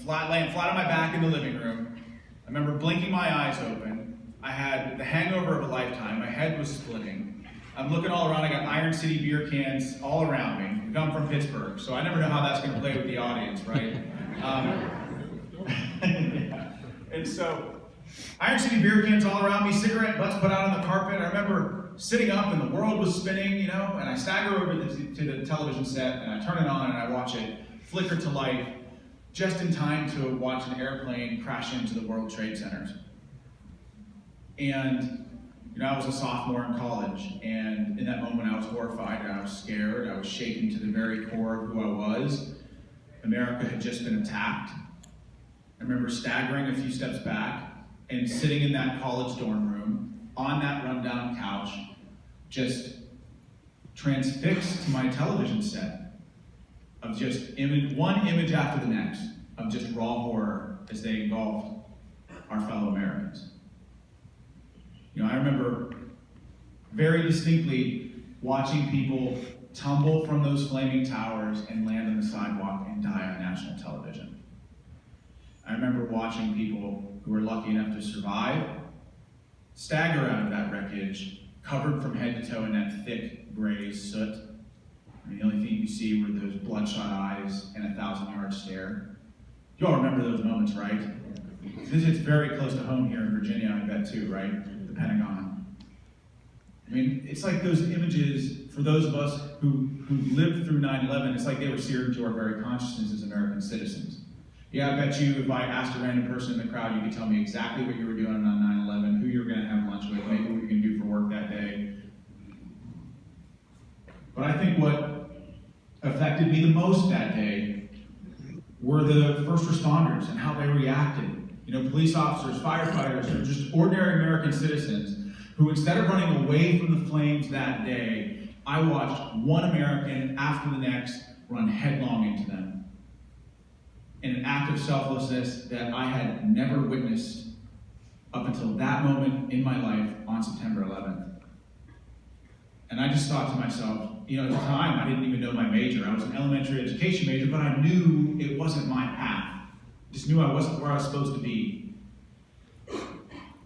laying flat on my back in the living room. I remember blinking my eyes open. I had the hangover of a lifetime. My head was splitting. I'm looking all around. I got Iron City beer cans all around me. I come from Pittsburgh, so I never know how that's going to play with the audience, right? And so, Iron City beer cans all around me, cigarette butts put out on the carpet. I remember sitting up and the world was spinning, you know, and I stagger over to the television set and I turn it on and I watch it flicker to life just in time to watch an airplane crash into the World Trade Centers. And, you know, I was a sophomore in college, and in that moment I was horrified and I was scared. I was shaken to the very core of who I was. America had just been attacked. I remember staggering a few steps back and sitting in that college dorm room on that rundown couch, just transfixed to my television set of just one image after the next of just raw horror as they engulfed our fellow Americans. You know, I remember very distinctly watching people tumble from those flaming towers and land on the sidewalk and die on national television. I remember watching people who were lucky enough to survive stagger out of that wreckage, covered from head to toe in that thick gray soot. I mean, the only thing you see were those bloodshot eyes and a 1,000-yard stare. You all remember those moments, right? This is very close to home here in Virginia, I bet too, right? The Pentagon. I mean, it's like those images, for those of us who lived through 9/11, it's like they were seared into our very consciousness as American citizens. Yeah, I bet you if I asked a random person in the crowd, you could tell me exactly what you were doing on 9/11, who you were going to have lunch with, maybe what you were going to do for work that day. But I think what affected me the most that day were the first responders and how they reacted. You know, police officers, firefighters, or just ordinary American citizens who, instead of running away from the flames that day, I watched one American after the next run headlong into them. In an act of selflessness that I had never witnessed up until that moment in my life on September 11th. And I just thought to myself, you know, at the time I didn't even know my major. I was an elementary education major, but I knew it wasn't my path. Just knew I wasn't where I was supposed to be.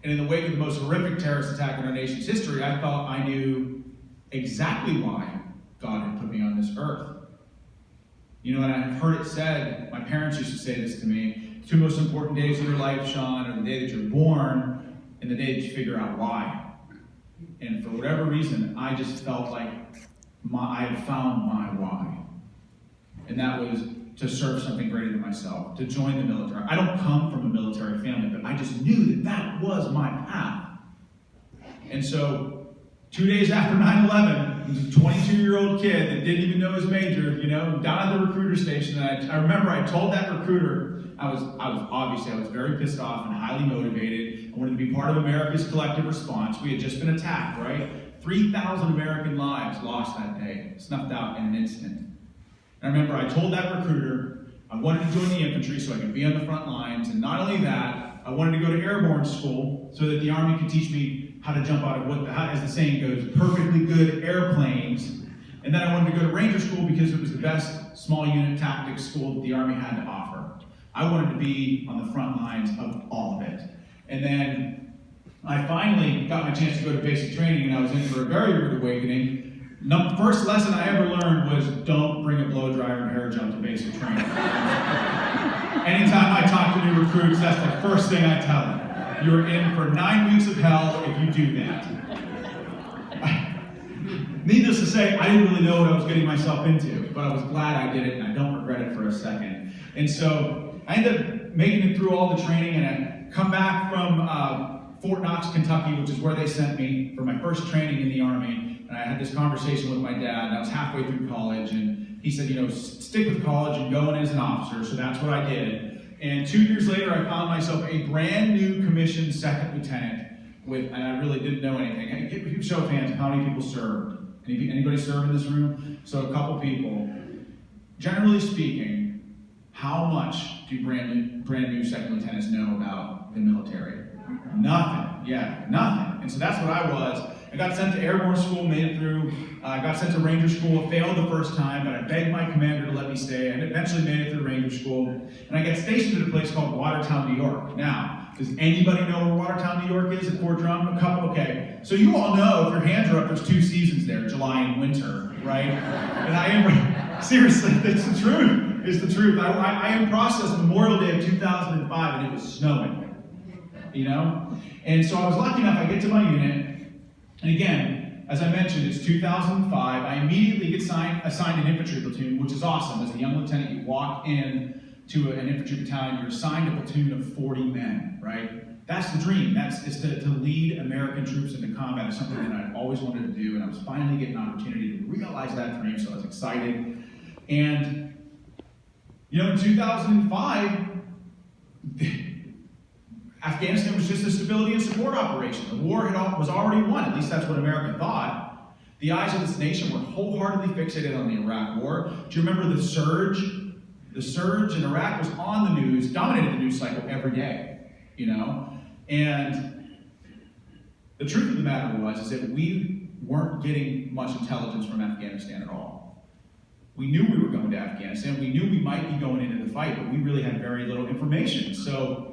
And in the wake of the most horrific terrorist attack in our nation's history, I thought I knew exactly why God had put me on this earth. You know, and I've heard it said, my parents used to say this to me, the two most important days of your life, Sean, are the day that you're born and the day that you figure out why. And for whatever reason, I just felt like I had found my why. And that was to serve something greater than myself, to join the military. I don't come from a military family, but I just knew that that was my path. And so, 2 days after 9/11, a 22-year-old kid that didn't even know his major, you know, down at the recruiter station, and I remember I told that recruiter, I was very pissed off and highly motivated. I wanted to be part of America's collective response. We had just been attacked, right? 3,000 American lives lost that day, snuffed out in an instant. And I remember I told that recruiter I wanted to join the infantry so I could be on the front lines, and not only that, I wanted to go to airborne school so that the Army could teach me how to jump out of as the saying goes, perfectly good airplanes. And then I wanted to go to Ranger School because it was the best small unit tactics school that the Army had to offer. I wanted to be on the front lines of all of it. And then I finally got my chance to go to basic training, and I was in for a very rude awakening. The first lesson I ever learned was don't bring a blow dryer and hair gel to basic training. Anytime I talk to new recruits, that's the first thing I tell them. You're in for 9 weeks of hell if you do that. Needless to say, I didn't really know what I was getting myself into, but I was glad I did it, and I don't regret it for a second. And so I ended up making it through all the training, and I come back from Fort Knox, Kentucky, which is where they sent me for my first training in the Army. And I had this conversation with my dad, and I was halfway through college, and he said, you know, stick with college and go in as an officer. So that's what I did. And 2 years later, I found myself a brand new commissioned second lieutenant and I really didn't know anything. Hey, give show of hands, how many people served? Anybody serve in this room? So a couple people. Generally speaking, how much do brand new second lieutenants know about the military? Nothing. Yeah, nothing. And so that's what I was. I got sent to airborne school, made it through. I got sent to Ranger school, failed the first time, but I begged my commander to let me stay, and eventually made it through Ranger school. And I got stationed at a place called Watertown, New York. Now, does anybody know where Watertown, New York is at Fort Drum? A couple, okay. So you all know, if your hands are up, there's 2 seasons there, July and winter, right? And I am, seriously, it's the truth. It's the truth. I am processed Memorial Day of 2005, and it was snowing. You know? And so I was lucky enough, I get to my unit, and again, as I mentioned, it's 2005, I immediately get assigned an infantry platoon, which is awesome. As a young lieutenant, you walk in to an infantry battalion, you're assigned a platoon of 40 men, right? That's the dream. Is to lead American troops into combat is something that I always wanted to do, and I was finally getting an opportunity to realize that dream, so I was excited. And, you know, in 2005, Afghanistan was just a stability and support operation. The war was already won, at least that's what America thought. The eyes of this nation were wholeheartedly fixated on the Iraq War. Do you remember the surge? The surge in Iraq was on the news, dominated the news cycle every day, you know? And the truth of the matter is that we weren't getting much intelligence from Afghanistan at all. We knew we were going to Afghanistan. We knew we might be going into the fight, but we really had very little information. So,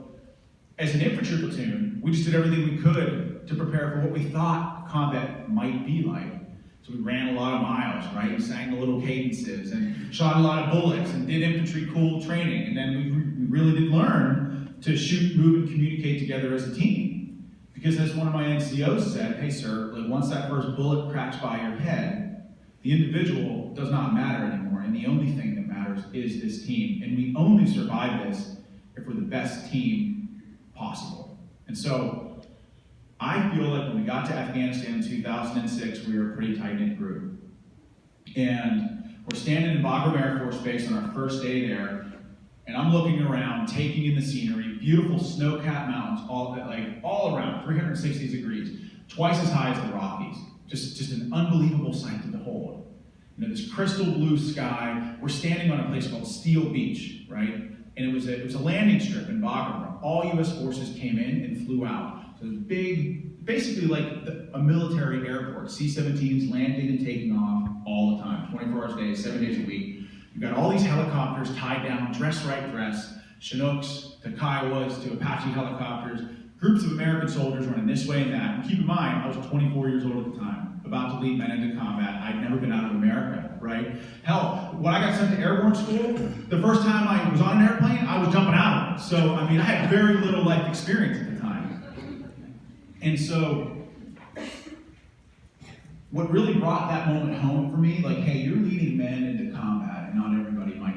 as an infantry platoon, we just did everything we could to prepare for what we thought combat might be like. So we ran a lot of miles, right? We sang the little cadences and shot a lot of bullets and did infantry cool training. And then we really did learn to shoot, move, and communicate together as a team. Because as one of my NCOs said, hey sir, like once that first bullet cracks by your head, the individual does not matter anymore. And the only thing that matters is this team. And we only survive this if we're the best team possible. And so I feel like when we got to Afghanistan in 2006, we were a pretty tight-knit group. And we're standing in Bagram Air Force Base on our first day there, and I'm looking around, taking in the scenery, beautiful snow-capped mountains, all around, 360 degrees, twice as high as the Rockies. Just an unbelievable sight to behold. You know, this crystal blue sky. We're standing on a place called Steel Beach, right? And it was a landing strip in Bagram. All U.S. forces came in and flew out. So it was big, basically like a military airport. C-17s landing and taking off all the time, 24 hours a day, 7 days a week. You've got all these helicopters tied down, dress, Chinooks to Kiowas to Apache helicopters, groups of American soldiers running this way and that. And keep in mind, I was 24 years old at the time, about to lead men into combat. I'd never been out of America, right? Hell, when I got sent to airborne school, the first time I was on an airplane, I was jumping out of it. So, I mean, I had very little life experience at the time. And so, what really brought that moment home for me, like, hey, you're leading men into combat, and not everybody will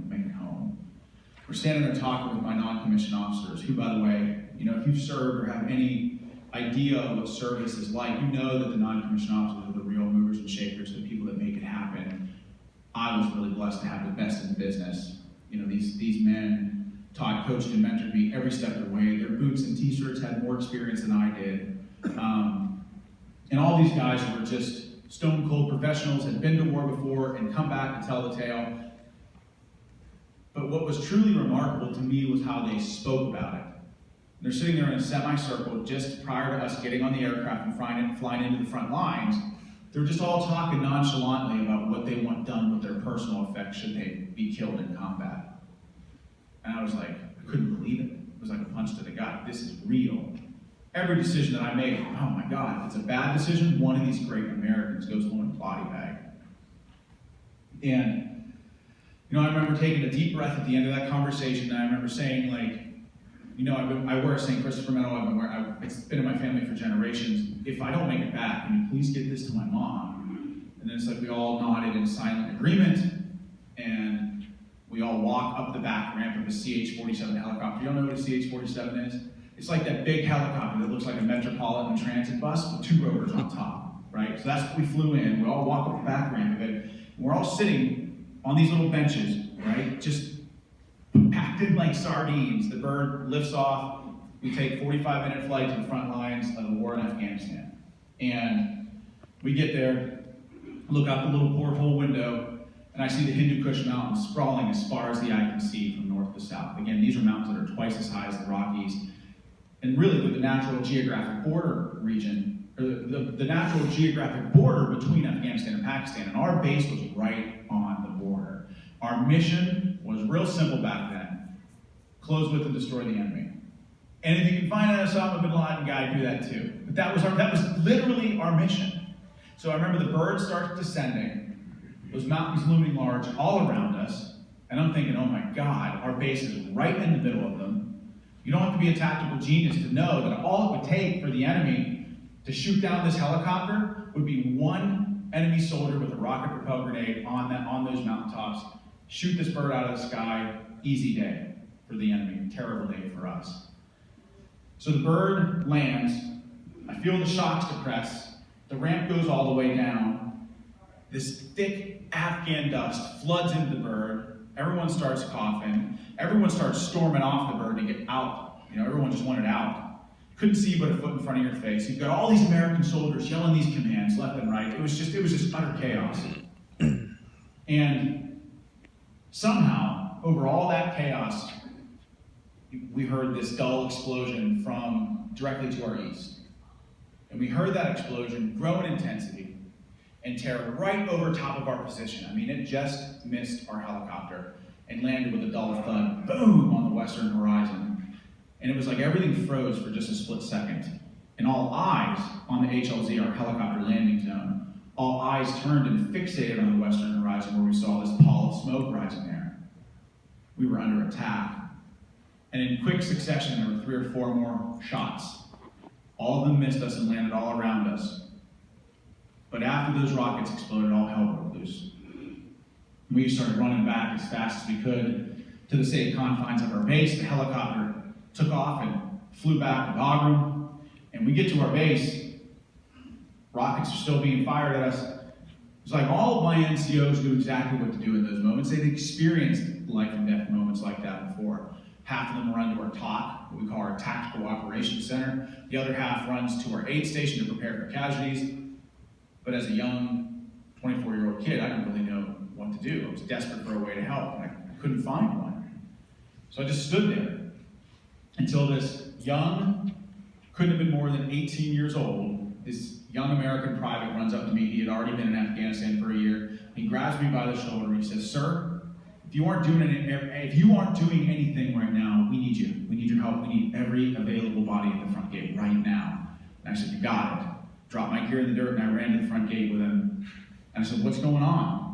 make it home. We're standing there talking with my non-commissioned officers, who, by the way, you know, if you've served or have any idea of what service is like, you know that the non-commissioned officers are the real movers and shakers, the people that make it happen. I was really blessed to have the best in the business. You know, these men taught, coached, and mentored me every step of the way. Their boots and t-shirts had more experience than I did. And all these guys were just stone cold professionals, had been to war before and come back to tell the tale. But what was truly remarkable to me was how they spoke about it. They're sitting there in a semicircle just prior to us getting on the aircraft and flying into the front lines. They're just all talking nonchalantly about what they want done with their personal effects should they be killed in combat. And I was like, I couldn't believe it. It was like a punch to the gut. This is real. Every decision that I made, oh my God, if it's a bad decision, one of these great Americans goes home in a body bag. And, you know, I remember taking a deep breath at the end of that conversation, and I remember saying, like, you know, I wear a St. Christopher medal, it's been in my family for generations. If I don't make it back, can you please get this to my mom? And then it's like we all nodded in silent agreement, and we all walk up the back ramp of a CH-47 helicopter. You don't know what a CH-47 is? It's like that big helicopter that looks like a Metropolitan Transit bus with 2 rotors on top, right? So that's what we flew in. We all walk up the back ramp of it. And we're all sitting on these little benches, right? Just packed in like sardines. The bird lifts off. We take a 45-minute flight to the front lines of the war in Afghanistan. And we get there, look out the little porthole window, and I see the Hindu Kush Mountains sprawling as far as the eye can see from north to south. Again, these are mountains that are twice as high as the Rockies. And really, with the natural geographic border region, or the natural geographic border between Afghanistan and Pakistan, and our base was right on the border. Our mission was real simple back then: close with and destroy the enemy. And if you can find an Osama bin Laden guy, do that too. But that was literally our mission. So I remember the bird starts descending, those mountains looming large all around us, and I'm thinking, oh my God, our base is right in the middle of them. You don't have to be a tactical genius to know that all it would take for the enemy to shoot down this helicopter would be one enemy soldier with a rocket-propelled grenade on those mountaintops, shoot this bird out of the sky. Easy day for the enemy, terrible day for us. So the bird lands, I feel the shocks depress, the ramp goes all the way down, this thick Afghan dust floods into the bird, everyone starts coughing, everyone starts storming off the bird to get out. Everyone just wanted out. Couldn't see but a foot in front of your face. You've got all these American soldiers yelling these commands left and right. It was just utter chaos. And somehow, over all that chaos, we heard this dull explosion from directly to our east. And we heard that explosion grow in intensity and tear right over top of our position. I mean, it just missed our helicopter and landed with a dull thud, boom, on the western horizon. And it was like everything froze for just a split second. And all eyes on the HLZ, our helicopter landing zone, all eyes turned and fixated on the western horizon where we saw this pall of smoke rising there. We were under attack. And in quick succession, there were 3 or 4 more shots. All of them missed us and landed all around us. But after those rockets exploded, all hell broke loose. We started running back as fast as we could to the safe confines of our base. The helicopter took off and flew back to Bagram. And we get to our base. Rockets are still being fired at us. It's like all of my NCOs knew exactly what to do in those moments. They'd experienced life and death moments like that before. Half of them run to our TOC, what we call our Tactical Operations Center. The other half runs to our aid station to prepare for casualties. But as a young 24-year-old kid, I didn't really know what to do. I was desperate for a way to help, and I couldn't find one. So I just stood there until this young, couldn't have been more than 18 years old, this young American private runs up to me. He had already been in Afghanistan for a year. He grabs me by the shoulder and he says, "Sir, if you aren't doing anything right now, we need you. We need your help. We need every available body at the front gate right now." And I said, "You got it." Dropped my gear in the dirt and I ran to the front gate with him. And I said, "What's going on?"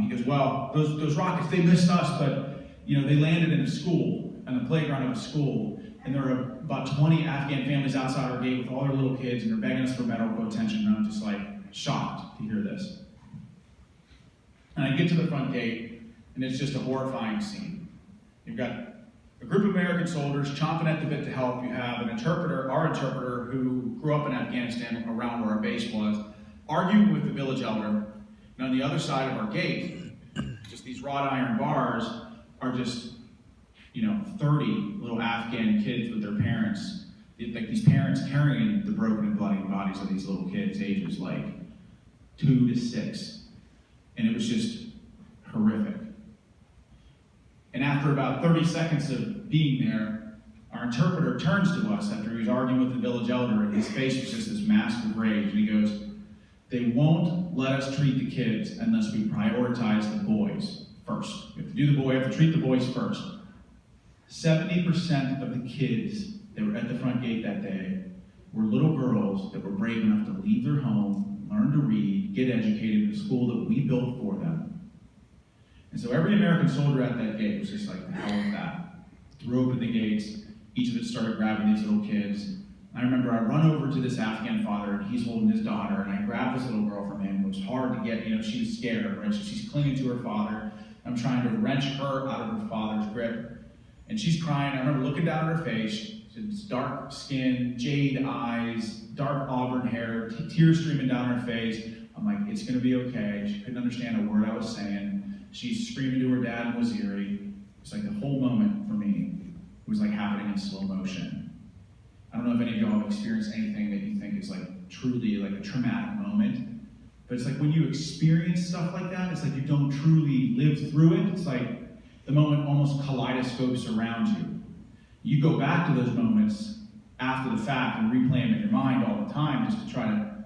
He goes, "Well, those rockets, they missed us, but they landed in a school, on the playground of a school, and there were about 20 Afghan families outside our gate with all their little kids, and they're begging us for medical attention." And I'm just like shocked to hear this. And I get to the front gate, and it's just a horrifying scene. You've got a group of American soldiers chomping at the bit to help. You have an interpreter, our interpreter, who grew up in Afghanistan around where our base was, arguing with the village elder. And on the other side of our gate, just these wrought iron bars are just 30 little Afghan kids with their parents. Like these parents carrying the broken and bloody bodies of these little kids, ages like 2 to 6. And it was just horrific. And after about 30 seconds of being there, our interpreter turns to us after he was arguing with the village elder, and his face was just this mask of rage, and he goes, "They won't let us treat the kids unless we prioritize the boys first. We have to treat the boys first." 70% of the kids that were at the front gate that day were little girls that were brave enough to leave their home, learn to read, get educated in the school that we built for them. And so every American soldier at that gate was just like, the hell with that. Threw open the gates. Each of us started grabbing these little kids. I remember I run over to this Afghan father, and he's holding his daughter, and I grab this little girl from him. It was hard to get, she was scared, right? So she's clinging to her father. I'm trying to wrench her out of her father's grip. And she's crying. I remember looking down at her face. It's dark skin, jade eyes, dark auburn hair, tears streaming down her face. I'm like, it's going to be okay. She couldn't understand a word I was saying. She's screaming to her dad in Waziri. It's like the whole moment for me. It was like happening in slow motion. I don't know if any of y'all have experienced anything that you think is like truly like a traumatic moment. But it's like when you experience stuff like that, it's like you don't truly live through it. It's like the moment almost kaleidoscopes around you. You go back to those moments after the fact and replay them in your mind all the time just to try to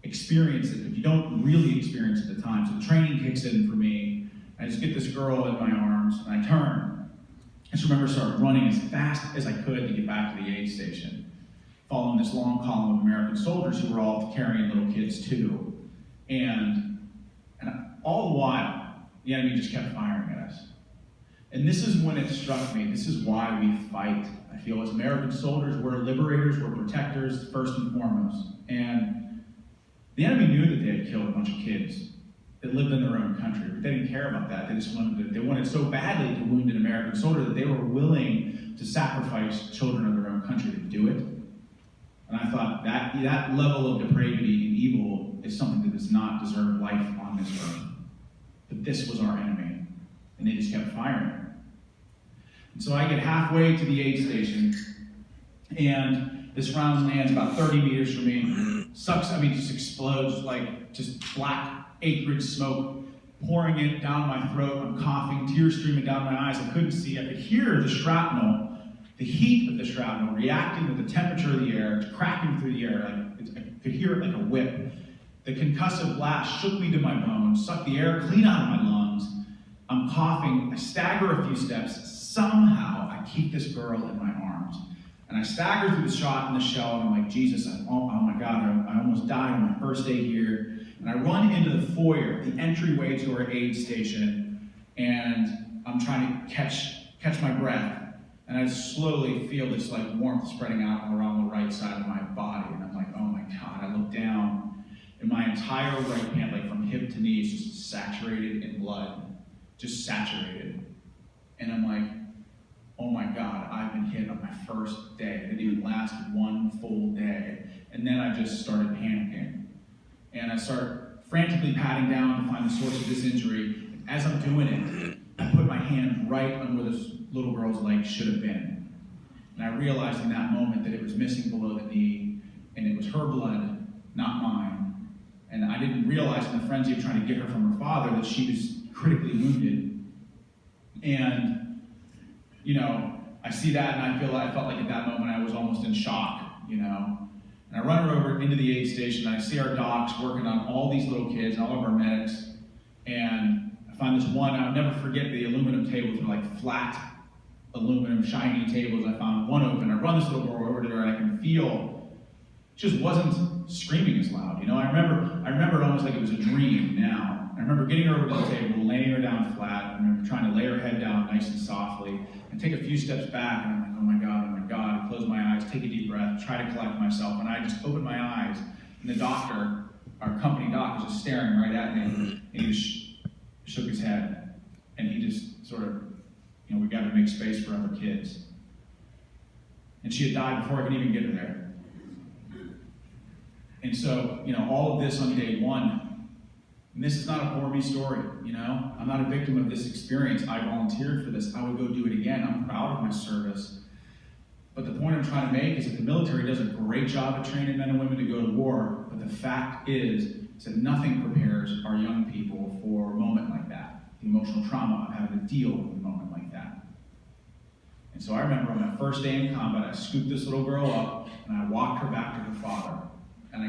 experience it, but you don't really experience it at the time. So the training kicks in for me. I just get this girl in my arms, and I turn. I just remember starting running as fast as I could to get back to the aid station, following this long column of American soldiers who were all carrying little kids too. And all the while, the enemy just kept firing at us. And this is when it struck me. This is why we fight. I feel as American soldiers, we're liberators, we're protectors, first and foremost. And the enemy knew that they had killed a bunch of kids that lived in their own country, but they didn't care about that. They wanted so badly to wound an American soldier that they were willing to sacrifice children of their own country to do it. And I thought that level of depravity and evil is something that does not deserve life on this earth. But this was our enemy, and they just kept firing. And so I get halfway to the aid station, and this round lands about 30 meters from me. Just explodes, like just black acrid smoke pouring it down my throat. I'm coughing, tears streaming down my eyes. I couldn't see. I could hear the shrapnel, the heat of the shrapnel reacting with the temperature of the air, cracking through the air. I could hear it like a whip. The concussive blast shook me to my bones, sucked the air clean out of my lungs. I'm coughing. I stagger a few steps. Somehow, I keep this girl in my arms. And I stagger through the shot in the shell, and I'm like, Jesus, oh my God, I almost died on my first day here. And I run into the foyer, the entryway to our aid station, and I'm trying to catch my breath. And I slowly feel this like warmth spreading out around the right side of my body. And I'm like, oh my God. I look down, and my entire right hand, like from hip to knee, is just saturated in blood. Just saturated. And I'm like, oh my God, I've been hit on my first day. It didn't even last one full day. And then I just started panicking. And I start frantically patting down to find the source of this injury. As I'm doing it, I put my hand right on where this little girl's leg should have been. And I realized in that moment that it was missing below the knee, and it was her blood, not mine. And I didn't realize in the frenzy of trying to get her from her father that she was critically wounded. And I see that, and I felt like at that moment I was almost in shock, And I run her over into the aid station, and I see our docs working on all these little kids, all of our medics, and I find this one. I'll never forget the aluminum tables were like flat aluminum, shiny tables. I found one open. I run this little girl over to her, and I can feel she just wasn't screaming as loud. I remember it almost like it was a dream now. I remember getting her over to the table, laying her down flat. I remember trying to lay her head down nice and softly and take a few steps back, and I'm like, oh my God, close my eyes, take a deep breath, try to collect myself, and I just opened my eyes, and the doctor, our company doc, was just staring right at me, and he just shook his head, and he just sort of, we got to make space for other kids. And she had died before I could even get her there. And so, all of this on day one, and this is not a poor me story, I'm not a victim of this experience. I volunteered for this. I would go do it again. I'm proud of my service. But the point I'm trying to make is that the military does a great job of training men and women to go to war, but the fact is that nothing prepares our young people for a moment like that, the emotional trauma of having to deal with a moment like that. And so I remember on my first day in combat, I scooped this little girl up, and I walked her back to her father. And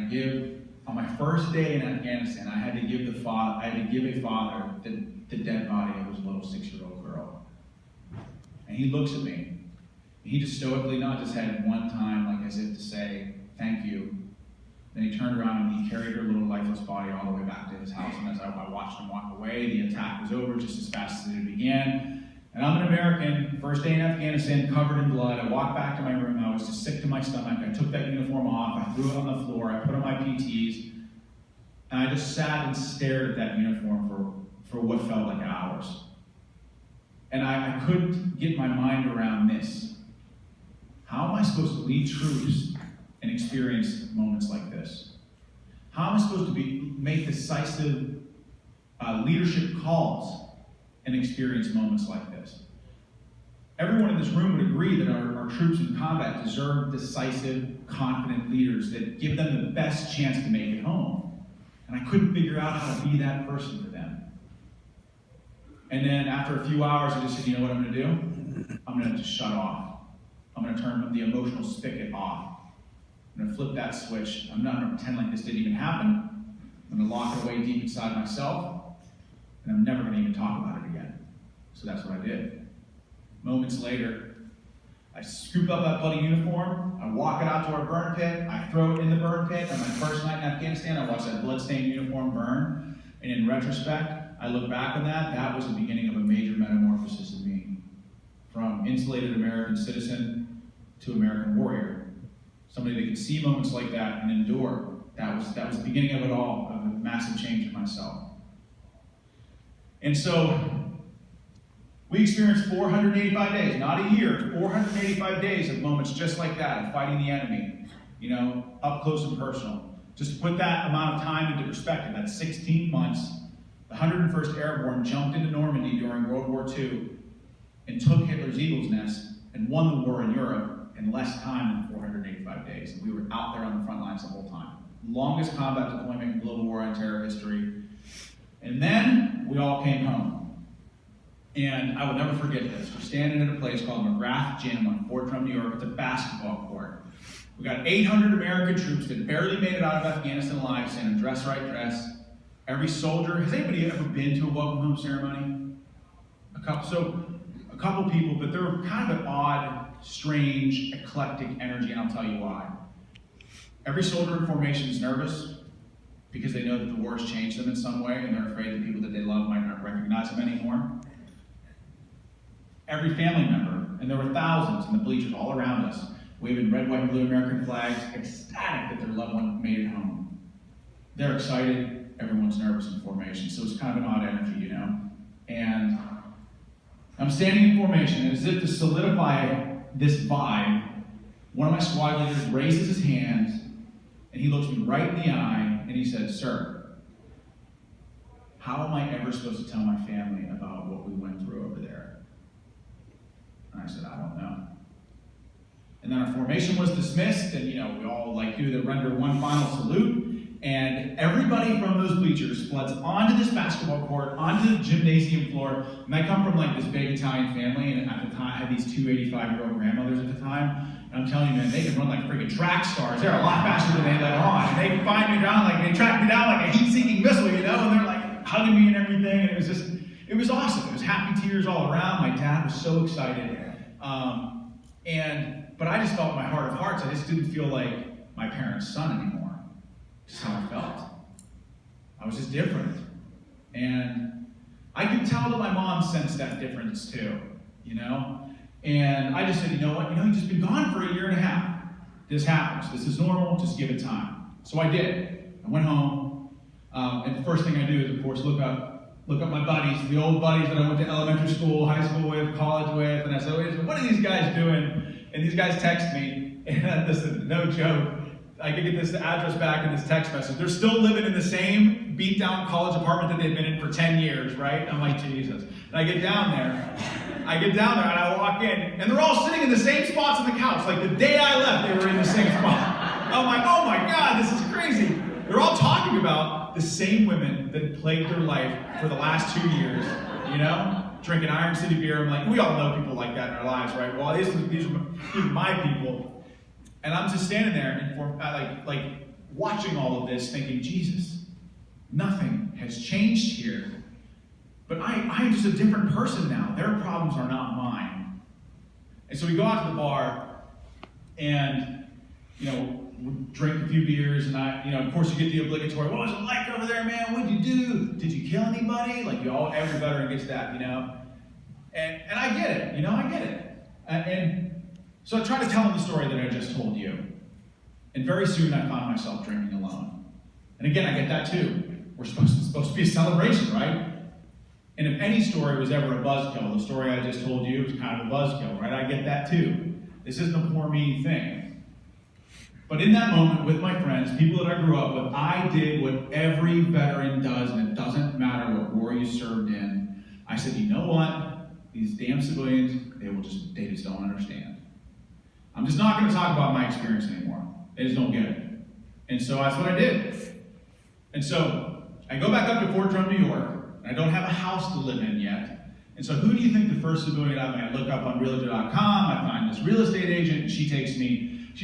on my first day in Afghanistan, I had to give a father the dead body of his little 6-year-old girl. And he looks at me. He just stoically nodded his head one time, like as if to say, thank you. Then he turned around and he carried her little lifeless body all the way back to his house. And as I watched him walk away, the attack was over just as fast as it began. And I'm an American, first day in Afghanistan, covered in blood. I walked back to my room. I was just sick to my stomach. I took that uniform off. I threw it on the floor. I put on my PTs. And I just sat and stared at that uniform for what felt like hours. And I couldn't get my mind around this. How am I supposed to lead troops and experience moments like this? How am I supposed to make decisive leadership calls and experience moments like this? Everyone in this room would agree that our troops in combat deserve decisive, confident leaders that give them the best chance to make it home. And I couldn't figure out how to be that person for them. And then after a few hours, I just said, you know what I'm going to do? I'm going to just shut off. I'm going to turn the emotional spigot off. I'm going to flip that switch. I'm not going to pretend like this didn't even happen. I'm going to lock it away deep inside myself, and I'm never going to even talk about it again. So that's what I did. Moments later, I scoop up that bloody uniform, I walk it out to our burn pit, I throw it in the burn pit. On my first night in Afghanistan, I watched that bloodstained uniform burn, and in retrospect, I look back on that, that was the beginning of a major metamorphosis in me. From insulated American citizen to American warrior. Somebody that could see moments like that and endure. That was the beginning of it all, of a massive change in myself. And so, we experienced 485 days, not a year, 485 days of moments just like that, of fighting the enemy, up close and personal. Just to put that amount of time into perspective, that's 16 months. The 101st Airborne jumped into Normandy during World War II and took Hitler's Eagle's Nest and won the war in Europe in less time than 485 days. And we were out there on the front lines the whole time. Longest combat deployment in global war on terror history. And then we all came home. And I will never forget this. We're standing at a place called McGrath Gym on Fort Drum, New York. It's a basketball court. We got 800 American troops that barely made it out of Afghanistan alive, standing dress right dress. Every soldier. Has anybody ever been to a welcome home ceremony? A couple people, but they're kind of an odd, strange, eclectic energy, and I'll tell you why. Every soldier in formation is nervous because they know that the war has changed them in some way, and they're afraid the people that they love might not recognize them anymore. Every family member, and there were thousands in the bleachers all around us, waving red, white, and blue American flags, ecstatic that their loved one made it home. They're excited, everyone's nervous in formation, so it's kind of an odd energy, And I'm standing in formation, and as if to solidify this vibe, one of my squad leaders raises his hands, and he looks me right in the eye, and he said, "Sir, how am I ever supposed to tell my family about what we went through over there?" And I said, "I don't know." And then our formation was dismissed, and we all do the render one final salute. And everybody from those bleachers floods onto this basketball court, onto the gymnasium floor. And I come from this big Italian family, and at the time I had these two 85-year-old grandmothers at the time. And I'm telling you, man, they can run like freaking track stars. They're a lot faster than they let on. And they can find me down, they track me down like a heat-seeking missile, and they're hugging me and everything. And it was awesome. It was happy tears all around. My dad was so excited. But I just felt in my heart of hearts, I just didn't feel like my parents' son anymore. Just how I felt. I was just different. And I could tell that my mom sensed that difference too, And I just said, you know what? You've just been gone for a year and a half. This happens. This is normal. Just give it time. So I did. I went home. And the first thing I do is, of course, look up my buddies, the old buddies that I went to elementary school, high school with, college with. And I said, what are these guys doing? And these guys text me. And listen, no joke. I could get this address back in this text message. They're still living in the same beat-down college apartment that they've been in for 10 years, right? I'm like, Jesus. And I get down there, and I walk in, and they're all sitting in the same spots on the couch. Like the day I left, they were in the same spot. I'm like, oh my God, this is crazy. They're all talking about the same women that plagued their life for the last 2 years, Drinking Iron City beer. I'm like, we all know people like that in our lives, right? Well, these are my people. And I'm just standing there and watching all of this, thinking, Jesus, nothing has changed here. But I am just a different person now. Their problems are not mine. And so we go out to the bar, and we drink a few beers, and of course you get the obligatory, what was it like over there, man? What'd you do? Did you kill anybody? Every veteran gets that, And I get it, I get it. So I tried to tell him the story that I just told you. And very soon I found myself drinking alone. And again, I get that too. It's supposed to be a celebration, right? And if any story was ever a buzzkill, the story I just told you was kind of a buzzkill, right? I get that too. This isn't a poor me thing. But in that moment with my friends, people that I grew up with, I did what every veteran does, and it doesn't matter what war you served in. I said, you know what? These damn civilians, they just don't understand. I'm just not going to talk about my experience anymore. They just don't get it. And so that's what I did. And so I go back up to Fort Drum, New York. I don't have a house to live in yet. And so who do you think the first civilian I look up on realtor.com, I find this real estate agent, and she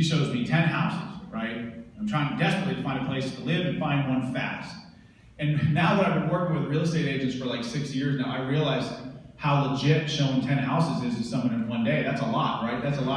shows me 10 houses, right? I'm trying desperately to find a place to live and find one fast. And now that I've been working with real estate agents for like 6 years now, I realize how legit showing 10 houses is to someone in one day. That's a lot, right? That's a lot of